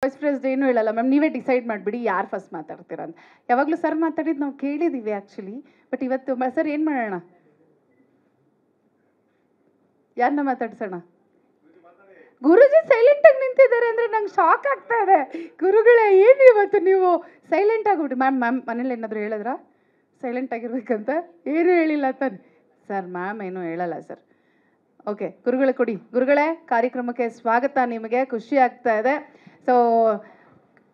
Voice pressed ಏನು ಹೇಳಲ್ಲ ma'am, ನೀವೇ ಡಿಸೈಡ್ ಮಾಡಿಬಿಡಿ ಯಾರು ಫಸ್ಟ್ ಮಾತಾಡ್ತೀರಾ ಅಂತ. ಯಾವಾಗಲೂ ಸರ್ ಮಾತಾಡಿದ್ದು ನಾವು ಕೇಳಿದ್ದೀವಿ ಆ್ಯಕ್ಚುಲಿ, ಬಟ್ ಇವತ್ತು ಸರ್ ಏನು ಮಾಡೋಣ, ಯಾರನ್ನ ಮಾತಾಡ್ಸೋಣ? ಗುರುಜಿ ಸೈಲೆಂಟಾಗಿ ನಿಂತಿದ್ದಾರೆ ಅಂದರೆ ನಂಗೆ ಶಾಕ್ ಆಗ್ತಾ ಇದೆ. ಗುರುಗಳೇ ಏನು ಇವತ್ತು ನೀವು ಸೈಲೆಂಟ್ ಆಗಿಬಿಟ್ರಿ. ಮ್ಯಾಮ್ ಮನೇಲಿ ಏನಾದರೂ ಹೇಳಿದ್ರಾ ಸೈಲೆಂಟ್ ಆಗಿರ್ಬೇಕಂತ? ಏನೂ ಹೇಳಿಲ್ಲ ತಾನೆ ಸರ್? ಮ್ಯಾಮ್ ಏನೂ ಹೇಳಲ್ಲ ಸರ್. ಓಕೆ ಗುರುಗಳೇ ಕೊಡಿ. ಗುರುಗಳೇ, ಕಾರ್ಯಕ್ರಮಕ್ಕೆ ಸ್ವಾಗತ. ನಿಮಗೆ ಖುಷಿ ಆಗ್ತಾ ಇದೆ. ಸೊ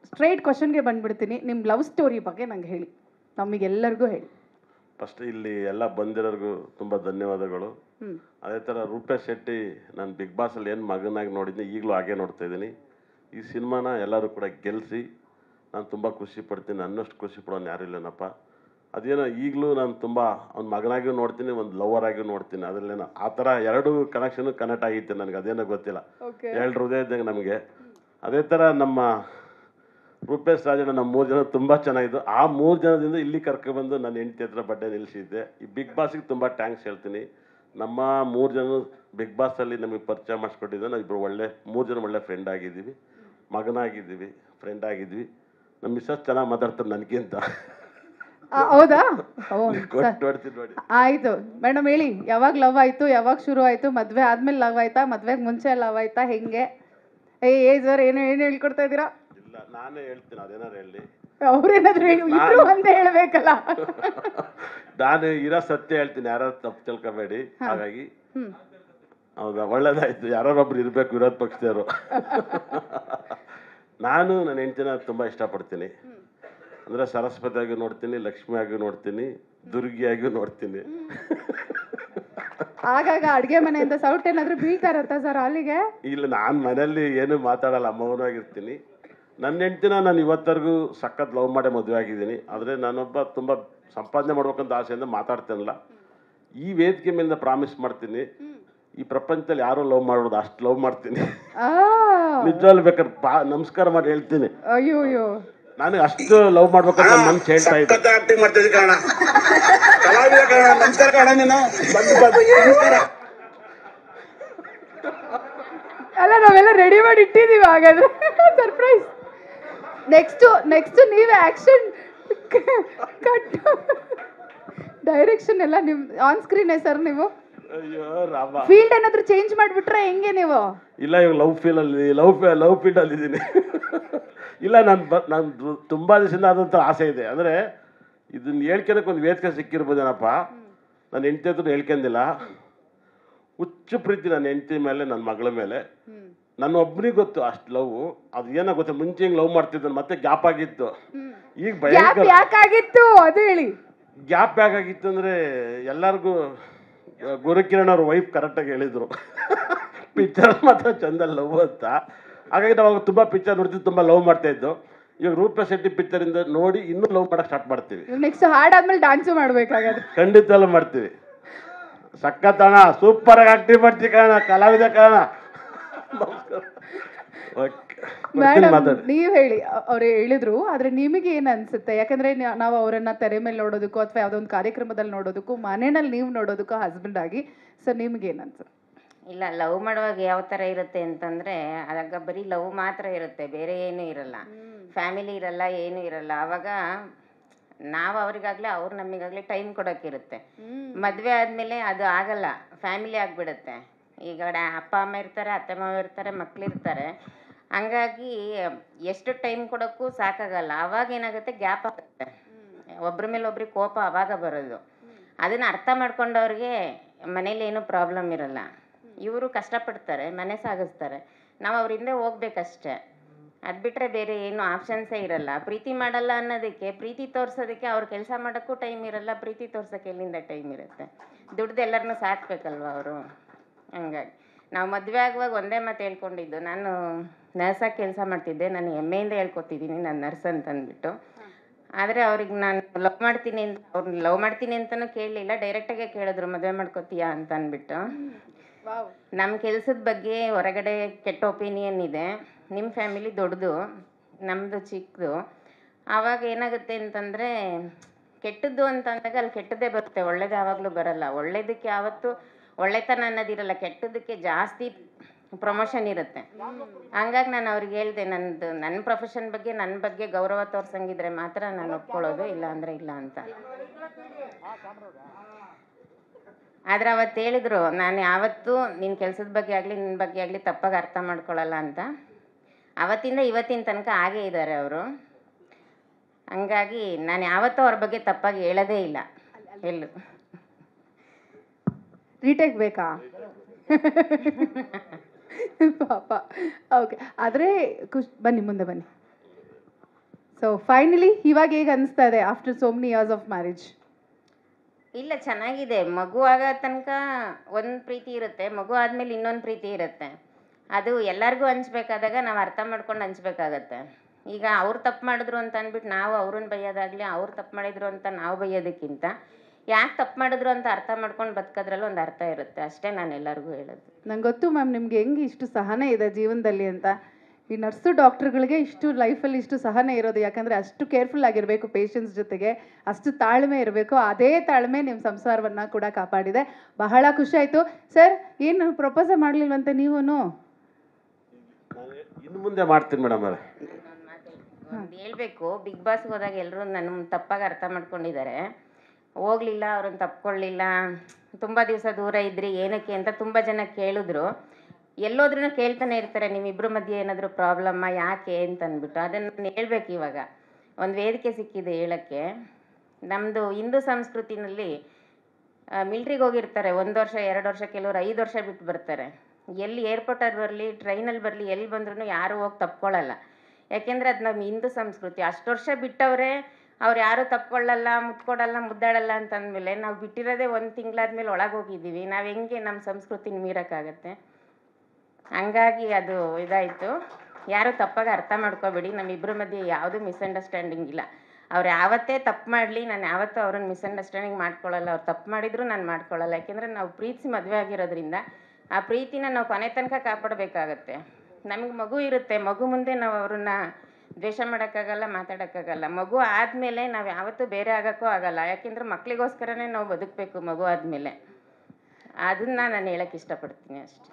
ಸ್ಟ್ರೈಟ್ ಕ್ವಶನ್ಗೆ ಬಂದುಬಿಡ್ತೀನಿ. ನಿಮ್ಮ ಲವ್ ಸ್ಟೋರಿ ಬಗ್ಗೆ ನಂಗೆ ಹೇಳಿ, ನಮಗೆಲ್ಲರಿಗೂ ಹೇಳಿ. ಫಸ್ಟ್ ಇಲ್ಲಿ ಎಲ್ಲ ಬಂದಿರೋರಿಗೂ ತುಂಬ ಧನ್ಯವಾದಗಳು. ಅದೇ ಥರ ರೂಪೇಶ್ ಶೆಟ್ಟಿ ನಾನು ಬಿಗ್ ಬಾಸಲ್ಲಿ ಏನು ಮಗನಾಗಿ ನೋಡಿದ್ದೆ, ಈಗಲೂ ಹಾಗೆ ನೋಡ್ತಾ ಇದ್ದೀನಿ. ಈ ಸಿನಿಮಾನ ಎಲ್ಲರೂ ಕೂಡ ಗೆಲ್ಲಿಸಿ ನಾನು ತುಂಬ ಖುಷಿ ಪಡ್ತೀನಿ. ನನ್ನಷ್ಟು ಖುಷಿ ಪಡೋನು ಯಾರು ಇಲ್ಲನಪ್ಪ. ಅದೇನೋ ಈಗಲೂ ನಾನು ತುಂಬ ಒಂದು ಮಗನಾಗಿಯೂ ನೋಡ್ತೀನಿ, ಒಂದು ಲವರ್ ಆಗಿಯೂ ನೋಡ್ತೀನಿ. ಅದರಲ್ಲೇನೋ ಆ ಥರ ಎರಡು ಕನೆಕ್ಷನು ಕನೆಕ್ಟ್ ಆಗಿತ್ತು ನನಗೆ, ಅದೇನೋ ಗೊತ್ತಿಲ್ಲ. ಎರಡು ಹೃದಯ ಇದ್ದಂಗೆ ನಮಗೆ. ಅದೇ ಥರ ನಮ್ಮ ರೂಪೇಶ್ ರಾಜಣ್ಣ ನಮ್ಮ 3 ಜನ ತುಂಬ ಚೆನ್ನಾಗಿದ್ದು. ಆ 3 ಜನದಿಂದ ಇಲ್ಲಿ ಕರ್ಕೊಬಂದು ನನ್ನ ಹೆಂಡತಿ ಹತ್ರ ಬಡ್ಡೆ ನಿಲ್ಲಿಸಿದ್ದೆ. ಈ ಬಿಗ್ ಬಾಸಿಗೆ ತುಂಬ ಟ್ಯಾಂಕ್ಸ್ ಹೇಳ್ತೀನಿ. ನಮ್ಮ 3 ಜನ ಬಿಗ್ ಬಾಸಲ್ಲಿ ನಮಗೆ ಪರಿಚಯ ಮಾಡಿಸ್ಕೊಟ್ಟಿದ್ದೆ. ನಾವು ಇಬ್ಬರು 3 ಜನ ಒಳ್ಳೆ ಫ್ರೆಂಡ್ ಆಗಿದ್ದೀವಿ, ಮಗನಾಗಿದ್ದೀವಿ, ಫ್ರೆಂಡ್ ಆಗಿದ್ವಿ. ನಮ್ಮ ಮಿಸ್ಸಸ್ ಚೆನ್ನಾಗಿ ಮಾತಾಡ್ತಾರೆ ನನಗಿಂತ. ಹೌದಾ? ನೋಡಿ ಆಯಿತು ಮೇಡಮ್, ಹೇಳಿ ಯಾವಾಗ ಲವ್ ಆಯಿತು, ಯಾವಾಗ ಶುರು ಆಯಿತು? ಮದುವೆ ಆದಮೇಲೆ ಲವ್ ಆಯ್ತಾ, ಮದುವೆಗೆ ಮುಂಚೆ ಲವ್ ಆಯ್ತಾ, ಹೆಂಗೆ? ಸರ್ ಏನು ಹೇಳ್ಕೊಡ್ತಾ ಇದ್ದೀರಾ? ಇಲ್ಲ, ನಾನೇ ಹೇಳ್ತೀನಿ, ಅದೇನಾರು ಹೇಳಿ. ಅವ್ರೇನಾದ್ರು ಹೇಳಿ, ಇಬ್ರು ಒಂದೇ ಹೇಳ್ಬೇಕಲ್ಲ. ನಾನು ಇರೋ ಸತ್ಯ ಹೇಳ್ತೀನಿ, ಯಾರು ತಪ್ಪು ತಿಳ್ಕೊಬೇಡಿ. ಹಾಗಾಗಿ ಹೌದಾ, ಒಳ್ಳೇದಾಯ್ತು. ಯಾರೊಬ್ರು ಇರಬೇಕು ವಿರೋಧ ಪಕ್ಷದವರು. ನಾನು ನನ್ನ ಹೆಂಡತಿನ ತುಂಬ ಇಷ್ಟಪಡ್ತೀನಿ. ಅಂದರೆ ಸರಸ್ವತಿಯಾಗಿ ನೋಡ್ತೀನಿ, ಲಕ್ಷ್ಮಿಯಾಗಿ ನೋಡ್ತೀನಿ, ದುರ್ಗಿಯಾಗಿ ನೋಡ್ತೀನಿ. ಆಗಾಗ ಅಡುಗೆ ಮನೆಯಿಂದ ಸೌಟ್ ಏನಾದರೂ ಬೀಳ್ತಾ ಇರತ್ತಾ ಸರ್ ಅಲ್ಲಿಗೆ? ಇಲ್ಲ, ನಾನು ಮನೆಯಲ್ಲಿ ಏನು ಮಾತಾಡಲ್ಲ, ಮೌನವಾಗಿರ್ತೀನಿ. ನನ್ನ ಹೆಂಡ್ತಿನ ನಾನು ಇವತ್ತರೆಗೂ ಸಖತ್ ಲವ್ ಮಾಡೇ ಮದುವೆ ಆಗಿದ್ದೀನಿ. ಆದರೆ ನಾನೊಬ್ಬ ತುಂಬ ಸಂಪಾದನೆ ಮಾಡ್ಬೇಕಂತ ಆಸೆಯಿಂದ ಮಾತಾಡ್ತೇನಲ್ಲ. ಈ ವೇದಿಕೆ ಮೇಲಿಂದ ಪ್ರಾಮಿಸ್ ಮಾಡ್ತೀನಿ, ಈ ಪ್ರಪಂಚದಲ್ಲಿ ಯಾರೂ ಲವ್ ಮಾಡೋದು ಅಷ್ಟು ಲವ್ ಮಾಡ್ತೀನಿ. ನಿಜವಾಗ್ಲೂ ಬೇಕಾದ್ರೆ ನಮಸ್ಕಾರ ಮಾಡಿ ಹೇಳ್ತೀನಿ. ಅಯ್ಯೋ, ನಾನು ಅಷ್ಟು ಲವ್ ಮಾಡ್ಬೇಕಂತ ಮನ್ಸು ಹೇಳ್ತಾ ಇದ್ದೆ. ಅಲ್ಲ, ನಾವೆಲ್ಲ ರೆಡಿ ಮಾಡಿ ಇಟ್ಟಿದ್ದೀವಿ ಹಾಗಾದ್ರೆ ಸರ್ಪ್ರೈಸ್. ನೆಕ್ಸ್ಟ್ ನೀವೇ ಆಕ್ಷನ್ ಕಟ್ ಡೈರೆಕ್ಷನ್ ಎಲ್ಲ ನಿಮ್ ಆನ್ ಸ್ಕ್ರೀನ್ ಸರ್. ನೀವು ಫೀಲ್ಡ್ ಏನಾದ್ರು ಚೇಂಜ್ ಮಾಡಿಬಿಟ್ರೆ ಹೆಂಗೆ ನೀವು? ಇಲ್ಲ, ಇವಾಗ ಲವ್ ಫೀಲ್ಡ್ ಅಲ್ಲಿ ಇದ್ದೀನಿ. ಇಲ್ಲ, ನಾನು ತುಂಬ ದಿವಸದಿಂದ ಆದಂಥ ಆಸೆ ಇದೆ. ಅಂದರೆ ಇದನ್ನ ಹೇಳ್ಕೊಳಕ್ಕೆ ಒಂದು ವೇದಿಕೆ ಸಿಕ್ಕಿರ್ಬೋದೇನಪ್ಪ. ನನ್ನ ಹೆಂಡತಿ ಹತ್ರ ಹೇಳ್ಕೊಂಡಿಲ್ಲ. ಹುಚ್ಚು ಪ್ರೀತಿ ನನ್ನ ಹೆಂಡತಿ ಮೇಲೆ, ನನ್ನ ಮಗಳ ಮೇಲೆ. ನನ್ನ ಒಬ್ಬನಿಗೆ ಗೊತ್ತು ಅಷ್ಟು ಲವ್. ಅದು ಏನೋ ಗೊತ್ತ, ಮುಂಚೆ ಹಿಂಗೆ ಲವ್ ಮಾಡ್ತಿದ್ದ, ಮತ್ತೆ ಗ್ಯಾಪ್ ಆಗಿತ್ತು. ಈಗ ಭಯಂಕರ ಯಾಕಾಗಿತ್ತು ಅದು ಹೇಳಿ. ಗ್ಯಾಪ್ ಯಾಕಾಗಿತ್ತು ಅಂದರೆ ಎಲ್ಲರಿಗೂ ಗುರುಕಿರಣ್ ಅವ್ರ ವೈಫ್ ಕರೆಕ್ಟಾಗಿ ಹೇಳಿದರು, ಪಿಕ್ಚರ್ ಮಾತ್ರ ಚಂದ ಲವ್ ಅಂತ. ಹಾಗಾಗಿ ನಾವು ತುಂಬ ಪಿಕ್ಚರ್ ನೋಡ್ತಿದ್ದು, ತುಂಬ ಲವ್ ಮಾಡ್ತಾ ಇದ್ದು. ಇವಾಗ ರೂಪೇಶ್ ಶೆಟ್ಟಿ ಪಿಕ್ಚರಿಂದ ನೋಡಿ ಇನ್ನೂ ಲವ್ ಮಾಡಕ್ಕೆ ಸ್ಟಾರ್ಟ್ ಮಾಡ್ತೀವಿ. ನೆಕ್ಸ್ಟ್ ಹಾಡಾದ್ಮೇಲೆ ಡ್ಯಾನ್ಸು ಮಾಡ್ಬೇಕಾಗತ್ತೆ. ಖಂಡಿತ ಎಲ್ಲ ಮಾಡ್ತೀವಿ. ಸಖತ್ತಣ್ಣ, ಸೂಪರಾಗಿ ಆಕ್ಟಿವ್ ಮಾಡ್ತೀವಿ ಕಾರಣ, ಕಲಾವಿದ ಕಾರಣ. ಮೇಡಮ್, ನೀವು ಹೇಳಿ. ಅವ್ರು ಹೇಳಿದ್ರು, ಆದ್ರೆ ನಿಮಗೆ ಏನ್ ಅನ್ಸುತ್ತೆ? ಯಾಕಂದ್ರೆ ನಾವು ಅವರನ್ನ ತೆರೆ ಮೇಲೆ ನೋಡೋದಕ್ಕೂ ಅಥವಾ ಯಾವುದೋ ಒಂದು ಕಾರ್ಯಕ್ರಮದಲ್ಲಿ ನೋಡೋದಕ್ಕೂ, ಮನೆಯಲ್ಲಿ ನೀವು ನೋಡೋದಕ್ಕೂ ಹಸ್ಬೆಂಡ್ ಆಗಿ ಸರ್ ನಿಮ್ಗೆ ಏನ್ ಅನ್ಸುತ್ತೆ? ಇಲ್ಲ, ಲವ್ ಮಾಡುವಾಗ ಯಾವ ಥರ ಇರುತ್ತೆ ಅಂತಂದರೆ, ಆಗ ಬರೀ ಲವ್ ಮಾತ್ರ ಇರುತ್ತೆ, ಬೇರೆ ಏನೂ ಇರಲ್ಲ. ಫ್ಯಾಮಿಲಿ ಇರಲ್ಲ, ಏನೂ ಇರಲ್ಲ. ಆವಾಗ ನಾವು ಅವ್ರಿಗಾಗಲೇ, ಅವ್ರು ನಮಗಾಗಲೇ ಟೈಮ್ ಕೊಡೋಕ್ಕಿರುತ್ತೆ. ಮದುವೆ ಆದಮೇಲೆ ಅದು ಆಗಲ್ಲ, ಫ್ಯಾಮಿಲಿ ಆಗಿಬಿಡುತ್ತೆ. ಈಗ ಅಪ್ಪ ಅಮ್ಮ ಇರ್ತಾರೆ, ಅತ್ತೆ ಮಾವ ಇರ್ತಾರೆ, ಮಕ್ಕಳಿರ್ತಾರೆ. ಹಂಗಾಗಿ ಎಷ್ಟು ಟೈಮ್ ಕೊಡೋಕ್ಕೂ ಸಾಕಾಗಲ್ಲ. ಆವಾಗ ಏನಾಗುತ್ತೆ, ಗ್ಯಾಪ್ ಆಗುತ್ತೆ. ಒಬ್ರ ಮೇಲೆ ಒಬ್ರಿಗೆ ಕೋಪ ಆವಾಗ ಬರೋದು. ಅದನ್ನು ಅರ್ಥ ಮಾಡ್ಕೊಂಡವ್ರಿಗೆ ಮನೇಲಿ ಏನೂ ಪ್ರಾಬ್ಲಮ್ ಇರಲ್ಲ. ಇವರು ಕಷ್ಟಪಡ್ತಾರೆ, ಮನೆ ಸಾಗಿಸ್ತಾರೆ, ನಾವು ಅವ್ರ ಹಿಂದೆ ಹೋಗ್ಬೇಕಷ್ಟೆ. ಅದು ಬಿಟ್ಟರೆ ಬೇರೆ ಏನು ಆಪ್ಷನ್ಸೇ ಇರಲ್ಲ. ಪ್ರೀತಿ ಮಾಡಲ್ಲ ಅನ್ನೋದಕ್ಕೆ, ಪ್ರೀತಿ ತೋರಿಸೋದಕ್ಕೆ ಅವ್ರು ಕೆಲಸ ಮಾಡೋಕ್ಕೂ ಟೈಮ್ ಇರಲ್ಲ. ಪ್ರೀತಿ ತೋರ್ಸೋಕ್ಕೆ ಎಲ್ಲಿಂದ ಟೈಮ್ ಇರುತ್ತೆ? ದುಡ್ದು ಎಲ್ಲರನ್ನೂ ಸಾಕಬೇಕಲ್ವ ಅವರು. ಹಂಗಾಗಿ ನಾವು ಮದುವೆ ಆಗುವಾಗ ಒಂದೇ ಮಾತು ಹೇಳ್ಕೊಂಡಿದ್ದು, ನಾನು ನರ್ಸಾಗಿ ಕೆಲಸ ಮಾಡ್ತಿದ್ದೆ, ನಾನು ಹೆಮ್ಮೆಯಿಂದ ಹೇಳ್ಕೊತಿದ್ದೀನಿ ನಾನು ನರ್ಸ್ ಅಂತಂದ್ಬಿಟ್ಟು. ಆದರೆ ಅವ್ರಿಗೆ ನಾನು ಲವ್ ಮಾಡ್ತೀನಿ ಅಂತ, ಅವ್ರನ್ನ ಲವ್ ಮಾಡ್ತೀನಿ ಅಂತಲೂ ಕೇಳಲಿಲ್ಲ, ಡೈರೆಕ್ಟಾಗೆ ಕೇಳಿದ್ರು ಮದುವೆ ಮಾಡ್ಕೋತೀಯಾ ಅಂತ ಅಂದ್ಬಿಟ್ಟು. ನಮ್ಮ ಕೆಲಸದ ಬಗ್ಗೆ ಹೊರಗಡೆ ಕೆಟ್ಟ ಒಪಿನಿಯನ್ ಇದೆ. ನಿಮ್ಮ ಫ್ಯಾಮಿಲಿ ದೊಡ್ಡದು, ನಮ್ಮದು ಚಿಕ್ಕದು. ಆವಾಗ ಏನಾಗುತ್ತೆ ಅಂತಂದರೆ, ಕೆಟ್ಟದ್ದು ಅಂತ ಅಂದಾಗ ಅಲ್ಲಿ ಕೆಟ್ಟದ್ದೇ ಬರುತ್ತೆ, ಒಳ್ಳೇದು ಯಾವಾಗಲೂ ಬರಲ್ಲ. ಒಳ್ಳೇದಕ್ಕೆ ಯಾವತ್ತೂ ಒಳ್ಳೆತನ ಅನ್ನೋದಿರಲ್ಲ, ಕೆಟ್ಟದಕ್ಕೆ ಜಾಸ್ತಿ ಪ್ರಮೋಷನ್ ಇರುತ್ತೆ. ಹಂಗಾಗಿ ನಾನು ಅವ್ರಿಗೆ ಹೇಳಿದೆ, ನನ್ನ ಪ್ರೊಫೆಷನ್ ಬಗ್ಗೆ ನನ್ನ ಬಗ್ಗೆ ಗೌರವ ತೋರ್ಸಂಗಿದ್ರೆ ಮಾತ್ರ ನಾನು ಒಪ್ಕೊಳ್ಳೋದು, ಇಲ್ಲ ಅಂದರೆ ಇಲ್ಲ ಅಂತ. ಆದರೆ ಅವತ್ತು ಹೇಳಿದರು, ನಾನು ಯಾವತ್ತೂ ನಿನ್ನ ಕೆಲಸದ ಬಗ್ಗೆ ಆಗಲಿ ನಿನ್ನ ಬಗ್ಗೆ ಆಗಲಿ ತಪ್ಪಾಗಿ ಅರ್ಥ ಮಾಡ್ಕೊಳ್ಳಲ್ಲ ಅಂತ. ಅವತ್ತಿಂದ ಇವತ್ತಿನ ತನಕ ಹಾಗೇ ಇದ್ದಾರೆ ಅವರು. ಹಂಗಾಗಿ ನಾನು ಯಾವತ್ತೂ ಅವ್ರ ಬಗ್ಗೆ ತಪ್ಪಾಗಿ ಹೇಳೋದೇ ಇಲ್ಲ ಎಲ್ಲೂ. ರೀಟೇಕ್ ಬೇಕಾ? ಪಾಪ. ಓಕೆ, ಆದರೆ ಬನ್ನಿ ಮುಂದೆ ಬನ್ನಿ. ಸೊ ಫೈನಲಿ ಇವಾಗ ಹೇಗೆ ಅನಿಸ್ತಾ ಇದೆ after so many years of marriage? ಇಲ್ಲ, ಚೆನ್ನಾಗಿದೆ. ಮಗು ಆಗೋ ತನಕ ಒಂದು ಪ್ರೀತಿ ಇರುತ್ತೆ, ಮಗು ಆದಮೇಲೆ ಇನ್ನೊಂದು ಪ್ರೀತಿ ಇರುತ್ತೆ. ಅದು ಎಲ್ಲರಿಗೂ ಹಂಚ್ಬೇಕಾದಾಗ ನಾವು ಅರ್ಥ ಮಾಡ್ಕೊಂಡು ಹಂಚ್ಬೇಕಾಗತ್ತೆ. ಈಗ ಅವ್ರು ತಪ್ಪು ಮಾಡಿದ್ರು ಅಂತ ಅಂದ್ಬಿಟ್ಟು ನಾವು ಅವ್ರನ್ನ ಬೈಯೋದಾಗಲಿ, ಅವ್ರು ತಪ್ಪು ಮಾಡಿದ್ರು ಅಂತ ನಾವು ಬೈಯೋದಕ್ಕಿಂತ ಯಾಕೆ ತಪ್ಪು ಮಾಡಿದ್ರು ಅಂತ ಅರ್ಥ ಮಾಡ್ಕೊಂಡು ಬದುಕೋದ್ರಲ್ಲಿ ಒಂದು ಅರ್ಥ ಇರುತ್ತೆ. ಅಷ್ಟೇ ನಾನು ಎಲ್ಲರಿಗೂ ಹೇಳೋದು. ನಂಗೆ ಗೊತ್ತು ಮ್ಯಾಮ್ ನಿಮ್ಗೆ ಹೆಂಗೆ ಇಷ್ಟು ಸಹನೆ ಇದೆ ಜೀವನದಲ್ಲಿ ಅಂತ. ಈ ನರ್ಸು ಡಾಕ್ಟ್ರುಗಳಿಗೆ ಇಷ್ಟು ಲೈಫಲ್ಲಿ ಇಷ್ಟು ಸಹನೆ ಇರೋದು ಯಾಕಂದರೆ ಅಷ್ಟು ಕೇರ್ಫುಲ್ ಆಗಿರಬೇಕು ಪೇಷಂಟ್ಸ್ ಜೊತೆಗೆ, ಅಷ್ಟು ತಾಳ್ಮೆ ಇರಬೇಕು. ಅದೇ ತಾಳ್ಮೆ ನಿಮ್ಮ ಸಂಸಾರವನ್ನು ಕೂಡ ಕಾಪಾಡಿದೆ. ಬಹಳ ಖುಷಿ ಆಯಿತು. ಸರ್, ಏನು ಪ್ರಪೋಸ ಮಾಡಲಿಲ್ವಂತೆ ನೀವು? ಇನ್ನು ಮುಂದೆ ಮಾಡ್ತೀನಿ ಮೇಡಮ್. ಅವರೇ ಒಂದು ಹೇಳ್ಬೇಕು, ಬಿಗ್ ಬಾಸ್ಗೆ ಹೋದಾಗ ಎಲ್ಲರೂ ನನ್ನ ತಪ್ಪಾಗಿ ಅರ್ಥ ಮಾಡ್ಕೊಂಡಿದ್ದಾರೆ. ಹೋಗಲಿಲ್ಲ, ಅವ್ರನ್ನ ತಪ್ಕೊಳ್ಳಿಲ್ಲ, ತುಂಬ ದಿವಸ ದೂರ ಇದ್ರಿ ಏನಕ್ಕೆ ಅಂತ ತುಂಬ ಜನ ಕೇಳಿದ್ರು. ಎಲ್ಲೋದ್ರೂ ಕೇಳ್ತಾನೆ ಇರ್ತಾರೆ, ನಿಮ್ಮಿಬ್ಬರ ಮಧ್ಯೆ ಏನಾದರೂ ಪ್ರಾಬ್ಲಮ್ಮ ಯಾಕೆ ಅಂತ ಅಂದ್ಬಿಟ್ಟು. ಅದನ್ನು ನಾನು ಹೇಳ್ಬೇಕು. ಇವಾಗ ಒಂದು ವೇದಿಕೆ ಸಿಕ್ಕಿದೆ ಹೇಳೋಕ್ಕೆ. ನಮ್ಮದು ಹಿಂದೂ ಸಂಸ್ಕೃತಿನಲ್ಲಿ ಮಿಲ್ಟ್ರಿಗೆ ಹೋಗಿರ್ತಾರೆ 1 ವರ್ಷ 2 ವರ್ಷ, ಕೆಲವರು 5 ವರ್ಷ ಬಿಟ್ಟು ಬರ್ತಾರೆ. ಎಲ್ಲಿ ಏರ್ಪೋರ್ಟಲ್ಲಿ ಬರಲಿ, ಟ್ರೈನಲ್ಲಿ ಬರಲಿ, ಎಲ್ಲಿ ಬಂದ್ರೂ ಯಾರೂ ಹೋಗಿ ತಪ್ಕೊಳ್ಳಲ್ಲ. ಯಾಕೆಂದರೆ ಅದು ನಮ್ಮ ಹಿಂದೂ ಸಂಸ್ಕೃತಿ. ಅಷ್ಟು ವರ್ಷ ಬಿಟ್ಟವರೇ ಅವ್ರು ಯಾರೂ ತಪ್ಕೊಳ್ಳಲ್ಲ, ಮುತ್ಕೊಡಲ್ಲ, ಮುದ್ದಾಡಲ್ಲ ಅಂತಂದಮೇಲೆ ನಾವು ಬಿಟ್ಟಿರೋದೇ 1 ತಿಂಗಳಾದ್ಮೇಲೆ ಒಳಗೆ ಹೋಗಿದ್ದೀವಿ. ನಾವು ಹೆಂಗೆ ನಮ್ಮ ಸಂಸ್ಕೃತಿನ ಮೀರೋಕ್ಕಾಗತ್ತೆ? ಹಂಗಾಗಿ ಅದು ಇದಾಯಿತು. ಯಾರೂ ತಪ್ಪಾಗಿ ಅರ್ಥ ಮಾಡ್ಕೋಬೇಡಿ. ನಮ್ಮಿಬ್ಬರ ಮಧ್ಯೆ ಯಾವುದೂ ಮಿಸ್ಅಂಡರ್ಸ್ಟ್ಯಾಂಡಿಂಗ್ ಇಲ್ಲ. ಅವ್ರು ಯಾವತ್ತೇ ತಪ್ಪು ಮಾಡಲಿ, ನಾನು ಯಾವತ್ತೂ ಅವ್ರನ್ನ ಮಿಸ್ಅಂಡರ್ಸ್ಟ್ಯಾಂಡಿಂಗ್ ಮಾಡ್ಕೊಳ್ಳಲ್ಲ. ಅವ್ರು ತಪ್ಪು ಮಾಡಿದರೂ ನಾನು ಮಾಡ್ಕೊಳ್ಳಲ್ಲ. ಯಾಕೆಂದರೆ ನಾವು ಪ್ರೀತಿಸಿ ಮದುವೆ ಆಗಿರೋದ್ರಿಂದ ಆ ಪ್ರೀತಿನ ನಾವು ಕೊನೆ ತನಕ ಕಾಪಾಡಬೇಕಾಗತ್ತೆ. ನಮಗೆ ಮಗು ಇರುತ್ತೆ, ಮಗು ಮುಂದೆ ನಾವು ಅವ್ರನ್ನ ದ್ವೇಷ ಮಾಡೋಕ್ಕಾಗಲ್ಲ, ಮಾತಾಡೋಕ್ಕಾಗಲ್ಲ. ಮಗು ಆದಮೇಲೆ ನಾವು ಯಾವತ್ತೂ ಬೇರೆ ಆಗೋಕ್ಕೂ ಆಗಲ್ಲ. ಯಾಕೆಂದರೆ ಮಕ್ಕಳಿಗೋಸ್ಕರನೇ ನಾವು ಬದುಕಬೇಕು ಮಗು ಆದಮೇಲೆ. ಅದನ್ನು ನಾನು ಹೇಳೋಕ್ಕೆ ಇಷ್ಟಪಡ್ತೀನಿ ಅಷ್ಟೇ.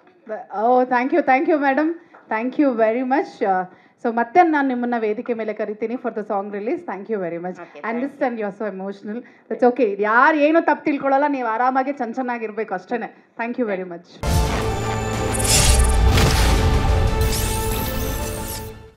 Thank you madam, thank you very much. So ಮತ್ತೆ ನಾನು ನಿಮ್ಮನ್ನು ವೇದಿಕೆ ಮೇಲೆ ಕರಿತೀನಿ for the song release. Thank you very much. Understand you are so emotional. It's okay. ಯಾರು ಏನು ತಪ್ಪು ತಿಳ್ಕೊಳ್ಳಲ್ಲ, ನೀವು ಆರಾಮಾಗಿ ಚೆನ್ನಾಗಿರ್ಬೇಕು ಅಷ್ಟೇ. Thank you very much.